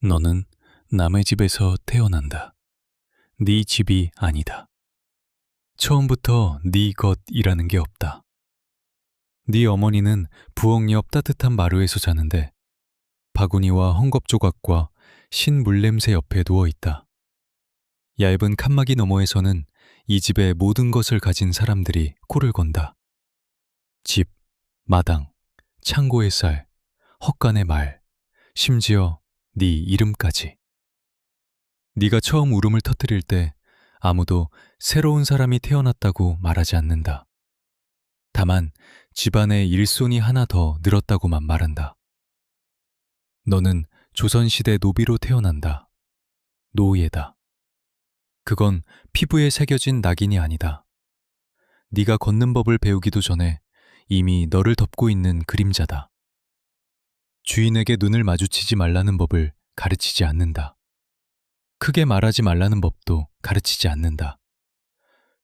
너는 남의 집에서 태어난다. 네 집이 아니다. 처음부터 네 것이라는 게 없다. 네 어머니는 부엌 옆 따뜻한 마루에서 자는데 바구니와 헝겊조각과 신 물냄새 옆에 누워 있다. 얇은 칸막이 너머에서는 이 집의 모든 것을 가진 사람들이 코를 건다. 집, 마당, 창고의 쌀, 헛간의 말, 심지어 네 이름까지. 네가 처음 울음을 터뜨릴 때 아무도 새로운 사람이 태어났다고 말하지 않는다. 다만 집안에 일손이 하나 더 늘었다고만 말한다. 너는 조선시대 노비로 태어난다. 노예다. 그건 피부에 새겨진 낙인이 아니다. 네가 걷는 법을 배우기도 전에 이미 너를 덮고 있는 그림자다. 주인에게 눈을 마주치지 말라는 법을 가르치지 않는다. 크게 말하지 말라는 법도 가르치지 않는다.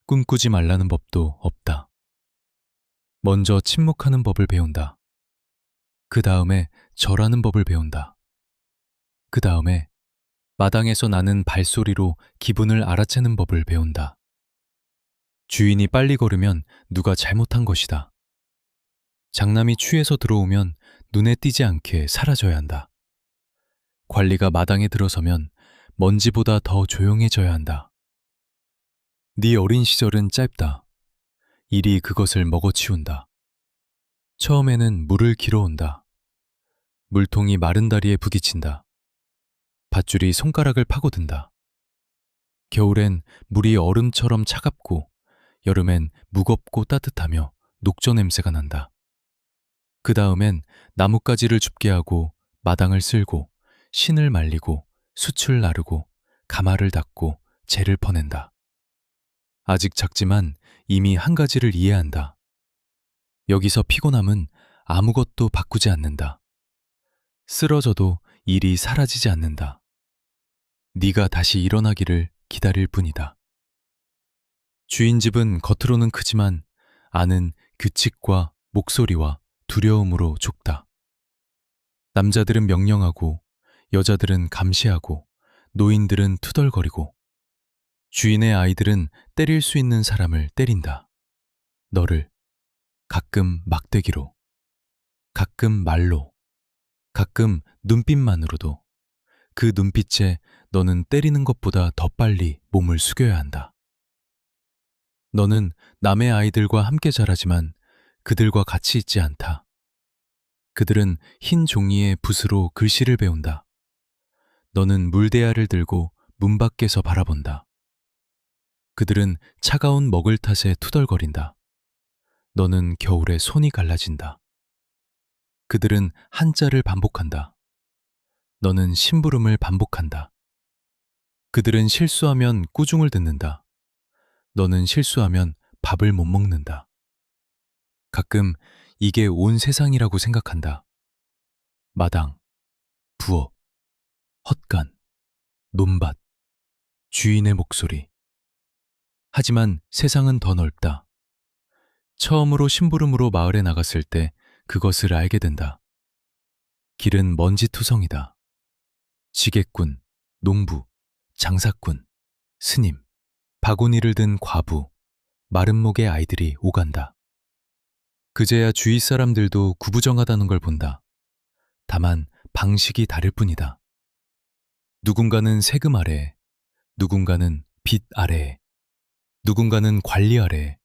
꿈꾸지 말라는 법도 없다. 먼저 침묵하는 법을 배운다. 그 다음에 절하는 법을 배운다. 그 다음에 마당에서 나는 발소리로 기분을 알아채는 법을 배운다. 주인이 빨리 걸으면 누가 잘못한 것이다. 장남이 취해서 들어오면 눈에 띄지 않게 사라져야 한다. 관리가 마당에 들어서면 먼지보다 더 조용해져야 한다. 네 어린 시절은 짧다. 일이 그것을 먹어치운다. 처음에는 물을 길어온다. 물통이 마른 다리에 부딪힌다. 밧줄이 손가락을 파고든다. 겨울엔 물이 얼음처럼 차갑고 여름엔 무겁고 따뜻하며 녹조 냄새가 난다. 그 다음엔 나뭇가지를 줍게 하고 마당을 쓸고 신을 말리고 숯을 나르고 가마를 닦고 재를 퍼낸다. 아직 작지만 이미 한 가지를 이해한다. 여기서 피곤함은 아무것도 바꾸지 않는다. 쓰러져도 일이 사라지지 않는다. 네가 다시 일어나기를 기다릴 뿐이다. 주인 집은 겉으로는 크지만 안은 규칙과 목소리와 두려움으로 좁다. 남자들은 명령하고 여자들은 감시하고 노인들은 투덜거리고 주인의 아이들은 때릴 수 있는 사람을 때린다. 너를 가끔 막대기로, 가끔 말로, 가끔 눈빛만으로도 그 눈빛에 너는 때리는 것보다 더 빨리 몸을 숙여야 한다. 너는 남의 아이들과 함께 자라지만 그들과 같이 있지 않다. 그들은 흰 종이에 붓으로 글씨를 배운다. 너는 물대야를 들고 문 밖에서 바라본다. 그들은 차가운 먹을 탓에 투덜거린다. 너는 겨울에 손이 갈라진다. 그들은 한자를 반복한다. 너는 심부름을 반복한다. 그들은 실수하면 꾸중을 듣는다. 너는 실수하면 밥을 못 먹는다. 가끔 이게 온 세상이라고 생각한다. 마당, 부엌, 헛간, 논밭, 주인의 목소리. 하지만 세상은 더 넓다. 처음으로 심부름으로 마을에 나갔을 때 그것을 알게 된다. 길은 먼지투성이다. 지게꾼, 농부, 장사꾼, 스님, 바구니를 든 과부, 마른 목의 아이들이 오간다. 그제야 주위 사람들도 구부정하다는 걸 본다. 다만 방식이 다를 뿐이다. 누군가는 세금 아래에, 누군가는 빚 아래에, 누군가는 관리 아래에,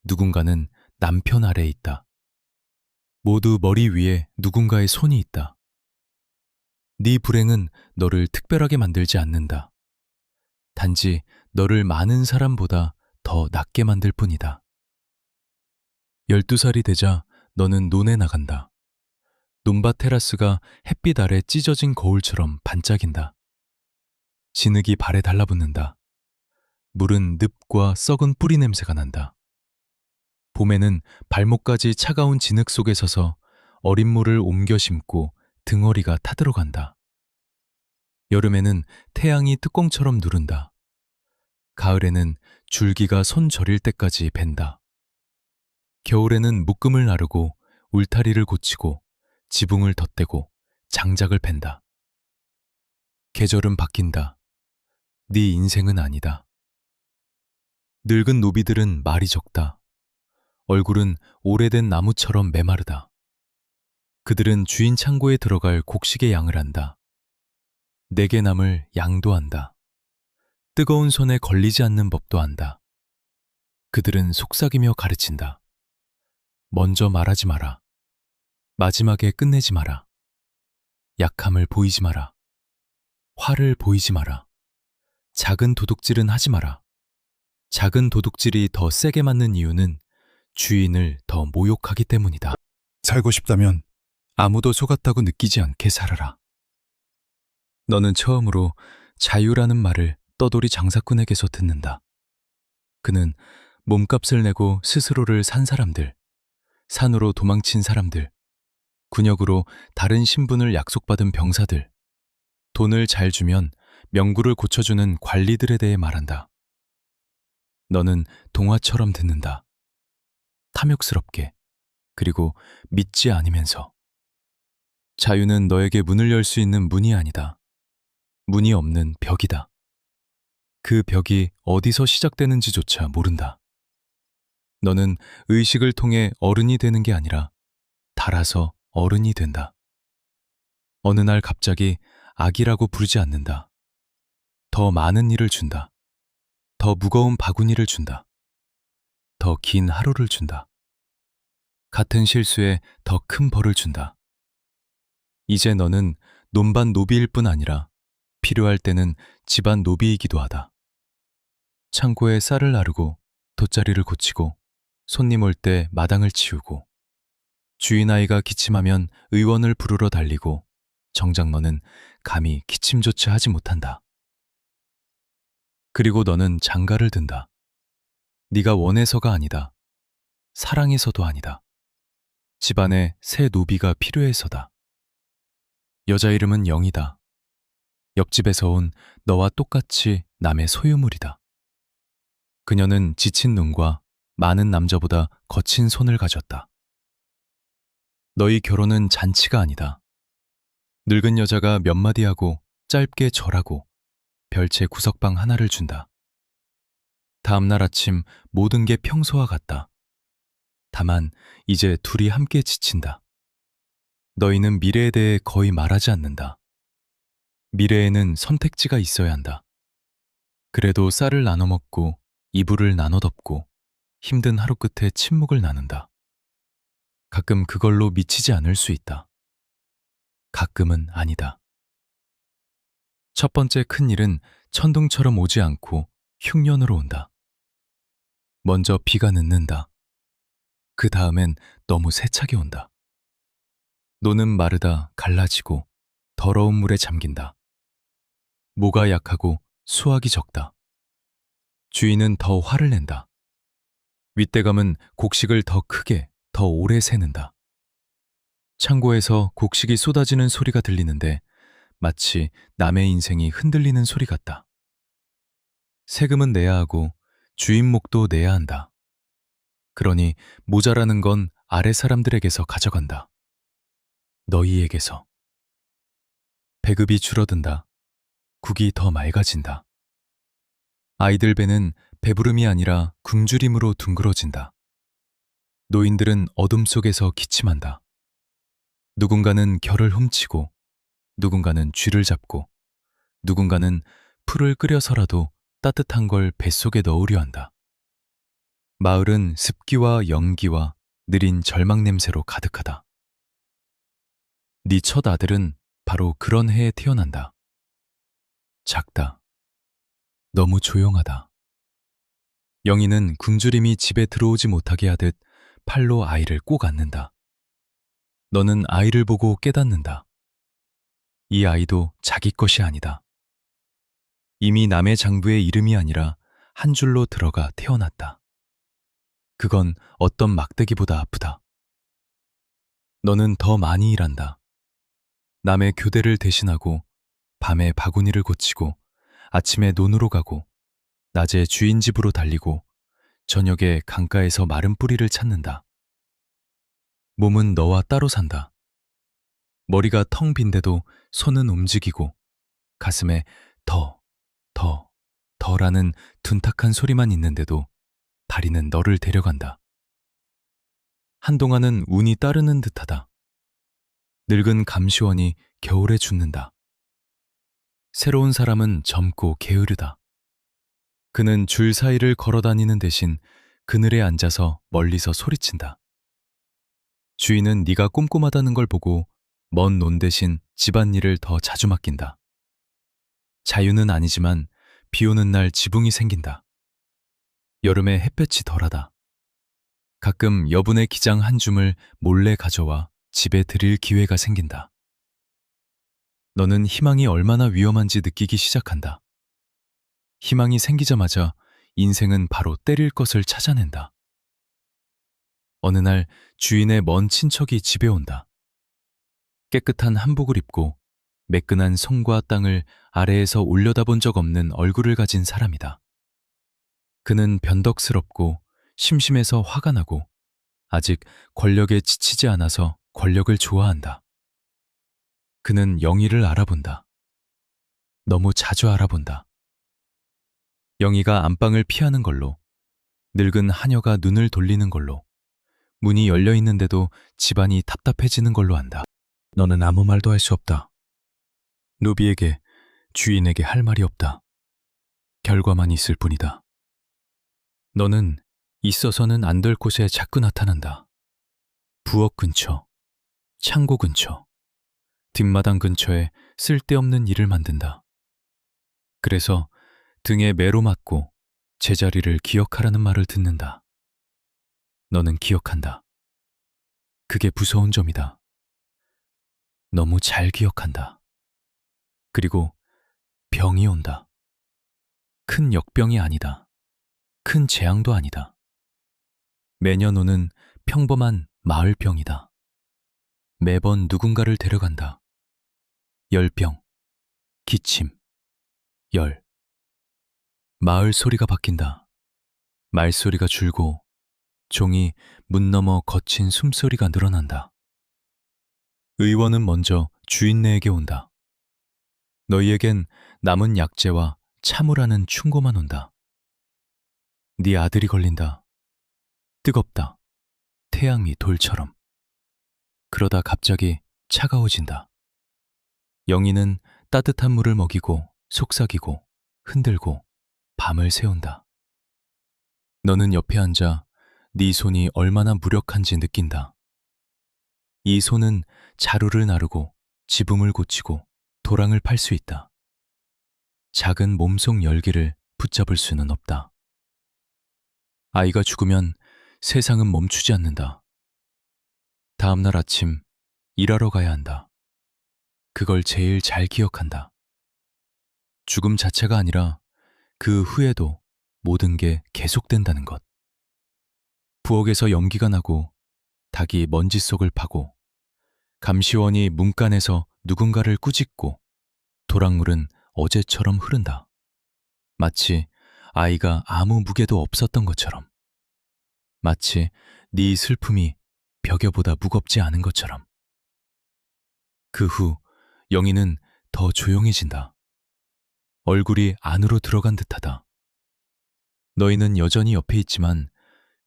누군가는 남편 아래에 있다. 모두 머리 위에 누군가의 손이 있다. 네 불행은 너를 특별하게 만들지 않는다. 단지 너를 많은 사람보다 더 낫게 만들 뿐이다. 12살이 되자 너는 논에 나간다. 논밭 테라스가 햇빛 아래 찢어진 거울처럼 반짝인다. 진흙이 발에 달라붙는다. 물은 늪과 썩은 뿌리 냄새가 난다. 봄에는 발목까지 차가운 진흙 속에 서서 어린 물을 옮겨 심고 등어리가 타들어간다. 여름에는 태양이 뚜껑처럼 누른다. 가을에는 줄기가 손 저릴 때까지 벤다. 겨울에는 묶음을 나르고 울타리를 고치고 지붕을 덧대고 장작을 팬다. 계절은 바뀐다. 네 인생은 아니다. 늙은 노비들은 말이 적다. 얼굴은 오래된 나무처럼 메마르다. 그들은 주인 창고에 들어갈 곡식의 양을 한다. 내게 남을 양도 한다. 뜨거운 손에 걸리지 않는 법도 안다. 그들은 속삭이며 가르친다. 먼저 말하지 마라. 마지막에 끝내지 마라. 약함을 보이지 마라. 화를 보이지 마라. 작은 도둑질은 하지 마라. 작은 도둑질이 더 세게 맞는 이유는 주인을 더 모욕하기 때문이다. 살고 싶다면 아무도 속았다고 느끼지 않게 살아라. 너는 처음으로 자유라는 말을 떠돌이 장사꾼에게서 듣는다. 그는 몸값을 내고 스스로를 산 사람들, 산으로 도망친 사람들, 군역으로 다른 신분을 약속받은 병사들, 돈을 잘 주면 명구를 고쳐주는 관리들에 대해 말한다. 너는 동화처럼 듣는다. 탐욕스럽게, 그리고 믿지 않으면서. 자유는 너에게 문을 열 수 있는 문이 아니다. 문이 없는 벽이다. 그 벽이 어디서 시작되는지조차 모른다. 너는 의식을 통해 어른이 되는 게 아니라 달아서 어른이 된다. 어느 날 갑자기 아기라고 부르지 않는다. 더 많은 일을 준다. 더 무거운 바구니를 준다. 더 긴 하루를 준다. 같은 실수에 더 큰 벌을 준다. 이제 너는 논반 노비일 뿐 아니라 필요할 때는 집안 노비이기도 하다. 창고에 쌀을 나르고 돗자리를 고치고 손님 올 때 마당을 치우고 주인 아이가 기침하면 의원을 부르러 달리고 정작 너는 감히 기침조차 하지 못한다. 그리고 너는 장가를 든다. 네가 원해서가 아니다. 사랑해서도 아니다. 집안에 새 노비가 필요해서다. 여자 이름은 영이다. 옆집에서 온 너와 똑같이 남의 소유물이다. 그녀는 지친 눈과 많은 남자보다 거친 손을 가졌다. 너희 결혼은 잔치가 아니다. 늙은 여자가 몇 마디 하고 짧게 절하고 별채 구석방 하나를 준다. 다음 날 아침 모든 게 평소와 같다. 다만 이제 둘이 함께 지친다. 너희는 미래에 대해 거의 말하지 않는다. 미래에는 선택지가 있어야 한다. 그래도 쌀을 나눠 먹고 이불을 나눠 덮고 힘든 하루 끝에 침묵을 나눈다. 가끔 그걸로 미치지 않을 수 있다. 가끔은 아니다. 첫 번째 큰 일은 천둥처럼 오지 않고 흉년으로 온다. 먼저 비가 늦는다. 그 다음엔 너무 세차게 온다. 노는 마르다 갈라지고 더러운 물에 잠긴다. 모가 약하고 수확이 적다. 주인은 더 화를 낸다. 윗대감은 곡식을 더 크게, 더 오래 새는다. 창고에서 곡식이 쏟아지는 소리가 들리는데 마치 남의 인생이 흔들리는 소리 같다. 세금은 내야 하고 주인목도 내야 한다. 그러니 모자라는 건 아래 사람들에게서 가져간다. 너희에게서. 배급이 줄어든다. 국이 더 맑아진다. 아이들 배는 배부름이 아니라 굶주림으로 둥그러진다. 노인들은 어둠 속에서 기침한다. 누군가는 결을 훔치고, 누군가는 쥐를 잡고, 누군가는 풀을 끓여서라도 따뜻한 걸 뱃속에 넣으려 한다. 마을은 습기와 연기와 느린 절망 냄새로 가득하다. 네 첫 아들은 바로 그런 해에 태어난다. 작다. 너무 조용하다. 영희는 굶주림이 집에 들어오지 못하게 하듯 팔로 아이를 꼭 안는다. 너는 아이를 보고 깨닫는다. 이 아이도 자기 것이 아니다. 이미 남의 장부의 이름이 아니라 한 줄로 들어가 태어났다. 그건 어떤 막대기보다 아프다. 너는 더 많이 일한다. 남의 교대를 대신하고 밤에 바구니를 고치고 아침에 논으로 가고 낮에 주인 집으로 달리고 저녁에 강가에서 마른 뿌리를 찾는다. 몸은 너와 따로 산다. 머리가 텅 빈데도 손은 움직이고 가슴에 더, 더, 더라는 둔탁한 소리만 있는데도 다리는 너를 데려간다. 한동안은 운이 따르는 듯하다. 늙은 감시원이 겨울에 죽는다. 새로운 사람은 젊고 게으르다. 그는 줄 사이를 걸어 다니는 대신 그늘에 앉아서 멀리서 소리친다. 주인은 네가 꼼꼼하다는 걸 보고 먼 논 대신 집안일을 더 자주 맡긴다. 자유는 아니지만 비 오는 날 지붕이 생긴다. 여름에 햇볕이 덜하다. 가끔 여분의 기장 한 줌을 몰래 가져와 집에 들일 기회가 생긴다. 너는 희망이 얼마나 위험한지 느끼기 시작한다. 희망이 생기자마자 인생은 바로 때릴 것을 찾아낸다. 어느 날 주인의 먼 친척이 집에 온다. 깨끗한 한복을 입고 매끈한 손과 땅을 아래에서 올려다본 적 없는 얼굴을 가진 사람이다. 그는 변덕스럽고 심심해서 화가 나고 아직 권력에 지치지 않아서 권력을 좋아한다. 그는 영희를 알아본다. 너무 자주 알아본다. 영희가 안방을 피하는 걸로, 늙은 하녀가 눈을 돌리는 걸로, 문이 열려 있는데도 집안이 답답해지는 걸로 안다. 너는 아무 말도 할 수 없다. 노비에게, 주인에게 할 말이 없다. 결과만 있을 뿐이다. 너는 있어서는 안 될 곳에 자꾸 나타난다. 부엌 근처, 창고 근처, 뒷마당 근처에 쓸데없는 일을 만든다. 그래서 등에 매로 맞고 제자리를 기억하라는 말을 듣는다. 너는 기억한다. 그게 무서운 점이다. 너무 잘 기억한다. 그리고 병이 온다. 큰 역병이 아니다. 큰 재앙도 아니다. 매년 오는 평범한 마을병이다. 매번 누군가를 데려간다. 열병, 기침, 열. 마을 소리가 바뀐다. 말소리가 줄고 종이 문 너머 거친 숨소리가 늘어난다. 의원은 먼저 주인네에게 온다. 너희에겐 남은 약재와 참으라는 충고만 온다. 네 아들이 걸린다. 뜨겁다. 태양이 돌처럼. 그러다 갑자기 차가워진다. 영희는 따뜻한 물을 먹이고 속삭이고 흔들고 밤을 새운다. 너는 옆에 앉아 네 손이 얼마나 무력한지 느낀다. 이 손은 자루를 나르고 지붕을 고치고 도랑을 팔 수 있다. 작은 몸속 열기를 붙잡을 수는 없다. 아이가 죽으면 세상은 멈추지 않는다. 다음 날 아침 일하러 가야 한다. 그걸 제일 잘 기억한다. 죽음 자체가 아니라 그 후에도 모든 게 계속된다는 것. 부엌에서 연기가 나고 닭이 먼지 속을 파고 감시원이 문간에서 누군가를 꾸짖고 도랑물은 어제처럼 흐른다. 마치 아이가 아무 무게도 없었던 것처럼. 마치 네 슬픔이 벽여보다 무겁지 않은 것처럼. 그 후 영희는 더 조용해진다. 얼굴이 안으로 들어간 듯하다. 너희는 여전히 옆에 있지만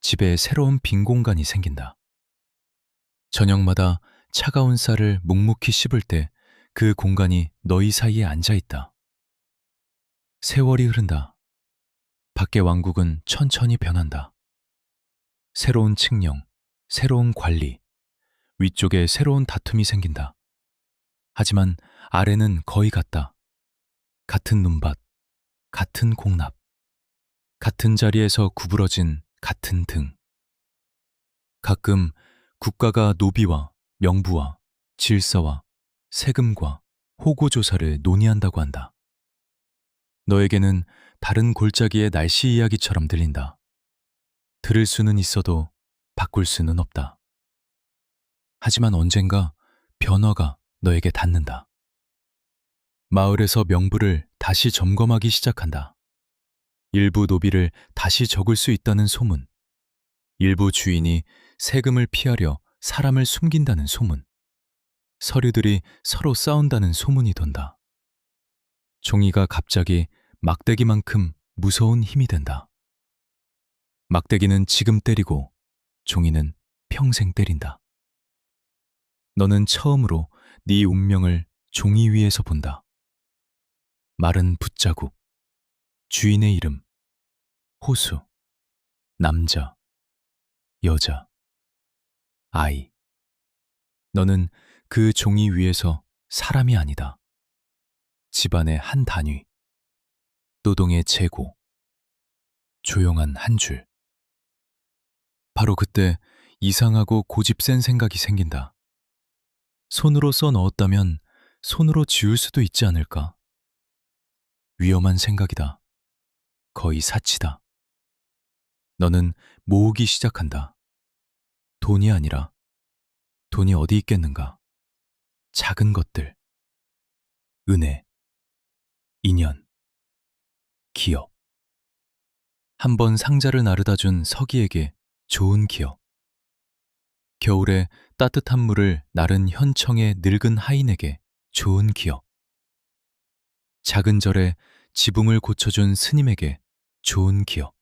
집에 새로운 빈 공간이 생긴다. 저녁마다 차가운 쌀을 묵묵히 씹을 때 그 공간이 너희 사이에 앉아 있다. 세월이 흐른다. 밖의 왕국은 천천히 변한다. 새로운 칙령, 새로운 관리, 위쪽에 새로운 다툼이 생긴다. 하지만 아래는 거의 같다. 같은 눈밭, 같은 공납, 같은 자리에서 구부러진 같은 등. 가끔 국가가 노비와 명부와 질서와 세금과 호구조사를 논의한다고 한다. 너에게는 다른 골짜기의 날씨 이야기처럼 들린다. 들을 수는 있어도 바꿀 수는 없다. 하지만 언젠가 변화가 너에게 닿는다. 마을에서 명부를 다시 점검하기 시작한다. 일부 노비를 다시 적을 수 있다는 소문, 일부 주인이 세금을 피하려 사람을 숨긴다는 소문, 서류들이 서로 싸운다는 소문이 돈다. 종이가 갑자기 막대기만큼 무서운 힘이 된다. 막대기는 지금 때리고 종이는 평생 때린다. 너는 처음으로 네 운명을 종이 위에서 본다. 마른 붓자국, 주인의 이름, 호수, 남자, 여자, 아이. 너는 그 종이 위에서 사람이 아니다. 집안의 한 단위, 노동의 재고, 조용한 한 줄. 바로 그때 이상하고 고집 센 생각이 생긴다. 손으로 써 넣었다면 손으로 지울 수도 있지 않을까? 위험한 생각이다. 거의 사치다. 너는 모으기 시작한다. 돈이 아니라 돈이 어디 있겠는가? 작은 것들. 은혜, 인연, 기억. 한 번 상자를 나르다 준 서기에게 좋은 기억. 겨울에 따뜻한 물을 나른 현청의 늙은 하인에게 좋은 기억. 작은 절에 지붕을 고쳐준 스님에게 좋은 기억.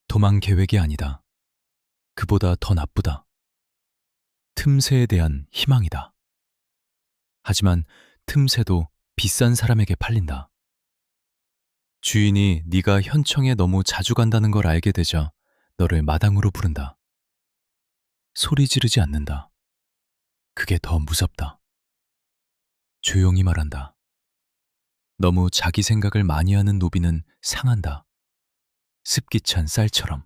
도망 계획이 아니다. 그보다 더 나쁘다. 틈새에 대한 희망이다. 하지만 틈새도 비싼 사람에게 팔린다. 주인이 네가 현청에 너무 자주 간다는 걸 알게 되자 너를 마당으로 부른다. 소리 지르지 않는다. 그게 더 무섭다. 조용히 말한다. 너무 자기 생각을 많이 하는 노비는 상한다. 습기 찬 쌀처럼.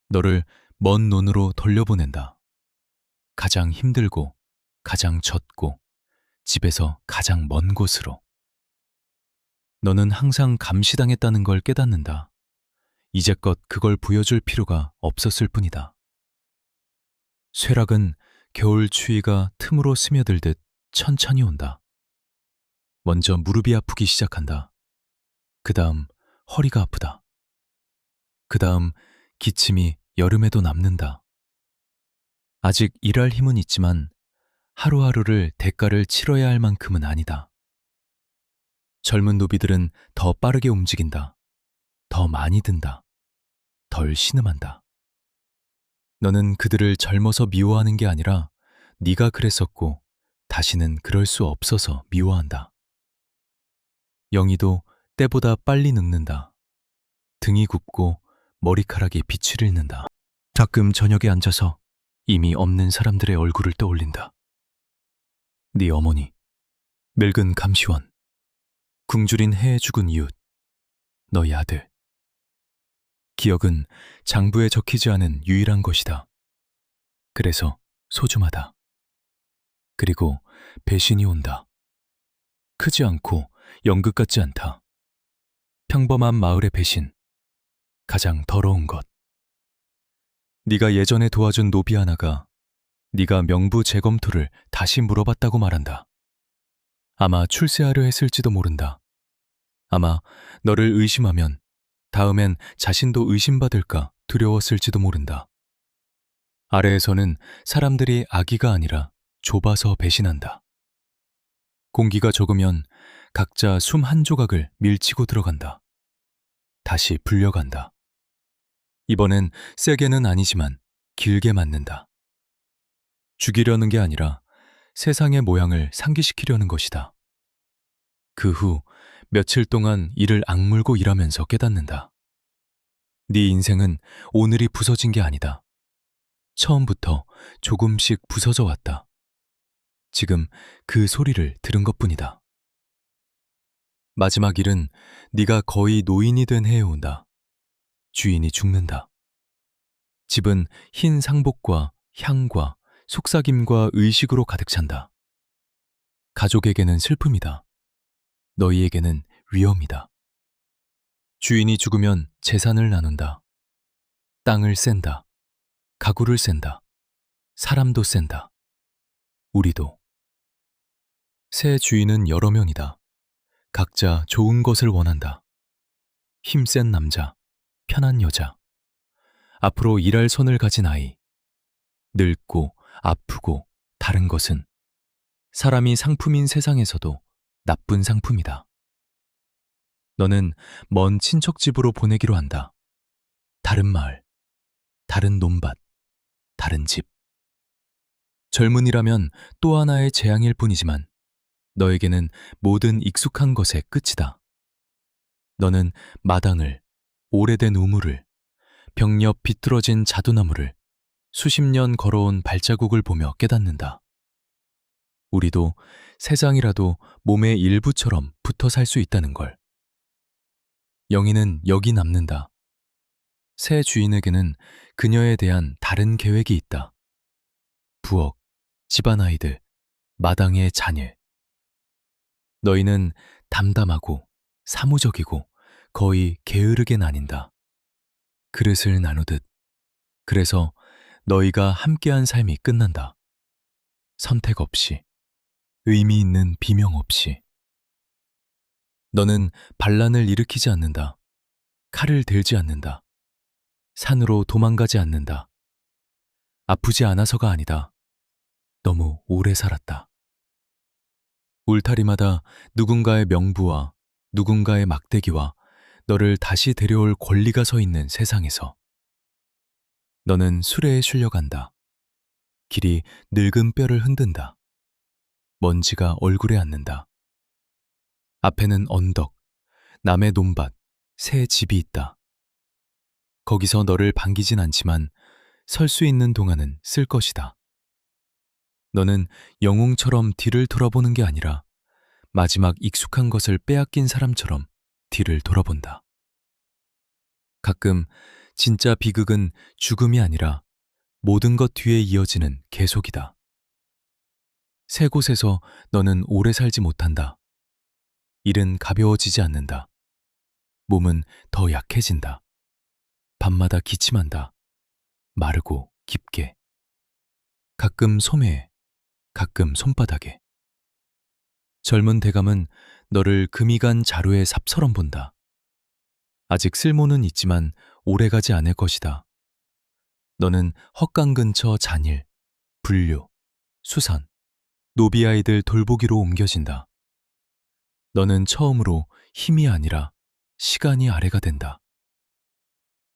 너를 먼 논으로 돌려보낸다. 가장 힘들고 가장 젖고 집에서 가장 먼 곳으로. 너는 항상 감시당했다는 걸 깨닫는다. 이제껏 그걸 보여줄 필요가 없었을 뿐이다. 쇠락은 겨울 추위가 틈으로 스며들듯 천천히 온다. 먼저 무릎이 아프기 시작한다. 그 다음 허리가 아프다. 그 다음 기침이 여름에도 남는다. 아직 일할 힘은 있지만 하루하루를 대가를 치러야 할 만큼은 아니다. 젊은 노비들은 더 빠르게 움직인다. 더 많이 든다. 덜 신음한다. 너는 그들을 젊어서 미워하는 게 아니라 네가 그랬었고 다시는 그럴 수 없어서 미워한다. 영희도 때보다 빨리 늙는다. 등이 굽고 머리카락이 빛을 잃는다. 가끔 저녁에 앉아서 이미 없는 사람들의 얼굴을 떠올린다. 네 어머니, 늙은 감시원, 굶주린 해에 죽은 이웃, 너희 아들. 기억은 장부에 적히지 않은 유일한 것이다. 그래서 소중하다. 그리고 배신이 온다. 크지 않고 연극 같지 않다. 평범한 마을의 배신. 가장 더러운 것. 네가 예전에 도와준 노비 하나가 네가 명부 재검토를 다시 물어봤다고 말한다. 아마 출세하려 했을지도 모른다. 아마 너를 의심하면 다음엔 자신도 의심받을까 두려웠을지도 모른다. 아래에서는 사람들이 아기가 아니라 좁아서 배신한다. 공기가 적으면 각자 숨 한 조각을 밀치고 들어간다. 다시 불려간다. 이번엔 세게는 아니지만 길게 맞는다. 죽이려는 게 아니라 세상의 모양을 상기시키려는 것이다. 그 후 며칠 동안 이를 악물고 일하면서 깨닫는다. 네 인생은 오늘이 부서진 게 아니다. 처음부터 조금씩 부서져 왔다. 지금 그 소리를 들은 것뿐이다. 마지막 일은 네가 거의 노인이 된 해에 온다. 주인이 죽는다. 집은 흰 상복과 향과 속삭임과 의식으로 가득 찬다. 가족에게는 슬픔이다. 너희에게는 위험이다. 주인이 죽으면 재산을 나눈다. 땅을 샌다. 가구를 샌다. 사람도 샌다. 우리도. 새 주인은 여러 명이다. 각자 좋은 것을 원한다. 힘센 남자, 편한 여자. 앞으로 일할 손을 가진 아이. 늙고 아프고 다른 것은 사람이 상품인 세상에서도 나쁜 상품이다. 너는 먼 친척 집으로 보내기로 한다. 다른 마을, 다른 논밭, 다른 집. 젊은이라면 또 하나의 재앙일 뿐이지만 너에게는 모든 익숙한 것의 끝이다. 너는 마당을, 오래된 우물을, 벽 옆 비뚤어진 자두나무를 수십 년 걸어온 발자국을 보며 깨닫는다. 우리도 세상이라도 몸의 일부처럼 붙어 살 수 있다는 걸. 영희는 여기 남는다. 새 주인에게는 그녀에 대한 다른 계획이 있다. 부엌, 집안 아이들, 마당의 자녀. 너희는 담담하고 사무적이고 거의 게으르게 나뉜다. 그릇을 나누듯. 그래서 너희가 함께한 삶이 끝난다. 선택 없이, 의미 있는 비명 없이. 너는 반란을 일으키지 않는다. 칼을 들지 않는다. 산으로 도망가지 않는다. 아프지 않아서가 아니다. 너무 오래 살았다. 울타리마다 누군가의 명부와 누군가의 막대기와 너를 다시 데려올 권리가 서 있는 세상에서 너는 수레에 실려간다. 길이 늙은 뼈를 흔든다. 먼지가 얼굴에 앉는다. 앞에는 언덕, 남의 논밭, 새 집이 있다. 거기서 너를 반기진 않지만 설 수 있는 동안은 쓸 것이다. 너는 영웅처럼 뒤를 돌아보는 게 아니라 마지막 익숙한 것을 빼앗긴 사람처럼 뒤를 돌아본다. 가끔 진짜 비극은 죽음이 아니라 모든 것 뒤에 이어지는 계속이다. 새 곳에서 너는 오래 살지 못한다. 일은 가벼워지지 않는다. 몸은 더 약해진다. 밤마다 기침한다. 마르고 깊게. 가끔 소매에, 가끔 손바닥에. 젊은 대감은 너를 금이 간 자루의 삽처럼 본다. 아직 쓸모는 있지만 오래가지 않을 것이다. 너는 헛강 근처 잔일, 분류, 수산, 노비 아이들 돌보기로 옮겨진다. 너는 처음으로 힘이 아니라 시간이 아래가 된다.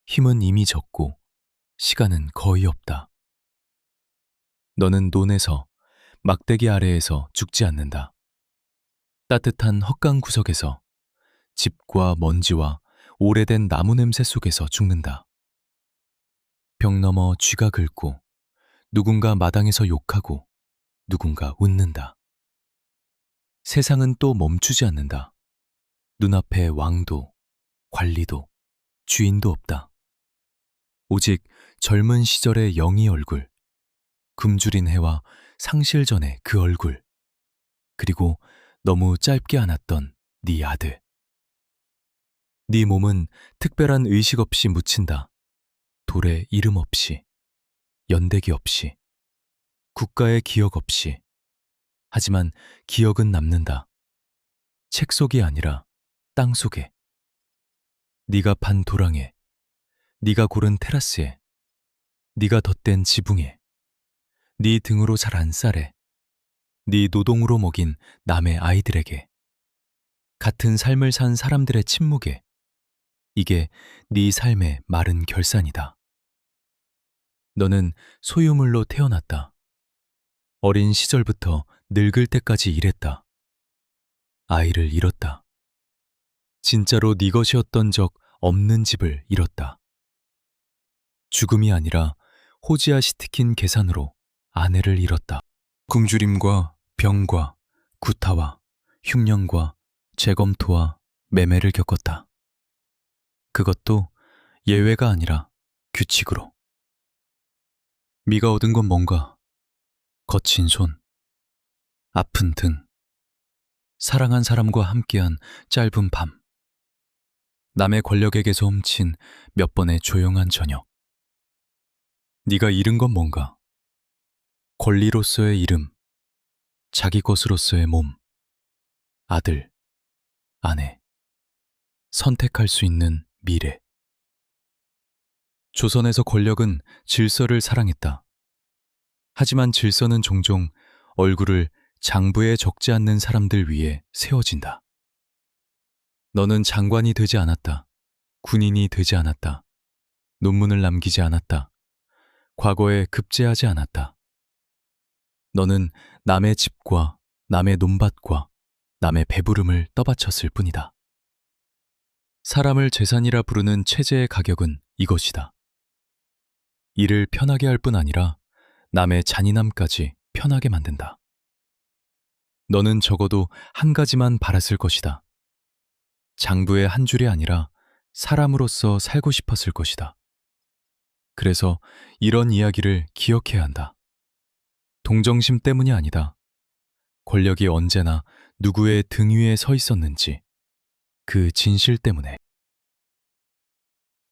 힘은 이미 적고 시간은 거의 없다. 너는 논에서 막대기 아래에서 죽지 않는다. 따뜻한 헛강 구석에서 집과 먼지와 오래된 나무 냄새 속에서 죽는다. 벽 너머 쥐가 긁고 누군가 마당에서 욕하고 누군가 웃는다. 세상은 또 멈추지 않는다. 눈앞에 왕도, 관리도, 주인도 없다. 오직 젊은 시절의 영희 얼굴, 굶주린 해와 상실 전의 그 얼굴, 그리고 너무 짧게 안았던 네 아들. 네 몸은 특별한 의식 없이 묻힌다. 돌에 이름 없이, 연대기 없이, 국가의 기억 없이. 하지만 기억은 남는다. 책 속이 아니라 땅 속에. 네가 판 도랑에, 네가 고른 테라스에, 네가 덧댄 지붕에, 네 등으로 자란 쌀에, 네 노동으로 먹인 남의 아이들에게, 같은 삶을 산 사람들의 침묵에. 이게 네 삶의 마른 결산이다. 너는 소유물로 태어났다. 어린 시절부터 늙을 때까지 일했다. 아이를 잃었다. 진짜로 네 것이었던 적 없는 집을 잃었다. 죽음이 아니라 호지아시티킨 계산으로 아내를 잃었다. 굶주림과 병과 구타와 흉년과 재검토와 매매를 겪었다. 그것도 예외가 아니라 규칙으로. 네가 얻은 건 뭔가? 거친 손, 아픈 등, 사랑한 사람과 함께한 짧은 밤, 남의 권력에게서 훔친 몇 번의 조용한 저녁. 네가 잃은 건 뭔가? 권리로서의 이름, 자기 것으로서의 몸, 아들, 아내, 선택할 수 있는 미래. 조선에서 권력은 질서를 사랑했다. 하지만 질서는 종종 얼굴을 장부에 적지 않는 사람들 위해 세워진다. 너는 장관이 되지 않았다. 군인이 되지 않았다. 논문을 남기지 않았다. 과거에 급제하지 않았다. 너는 남의 집과 남의 논밭과 남의 배부름을 떠받쳤을 뿐이다. 사람을 재산이라 부르는 체제의 가격은 이것이다. 일을 편하게 할 뿐 아니라 남의 잔인함까지 편하게 만든다. 너는 적어도 한 가지만 바랐을 것이다. 장부의 한 줄이 아니라 사람으로서 살고 싶었을 것이다. 그래서 이런 이야기를 기억해야 한다. 동정심 때문이 아니다. 권력이 언제나 누구의 등 위에 서 있었는지 그 진실 때문에.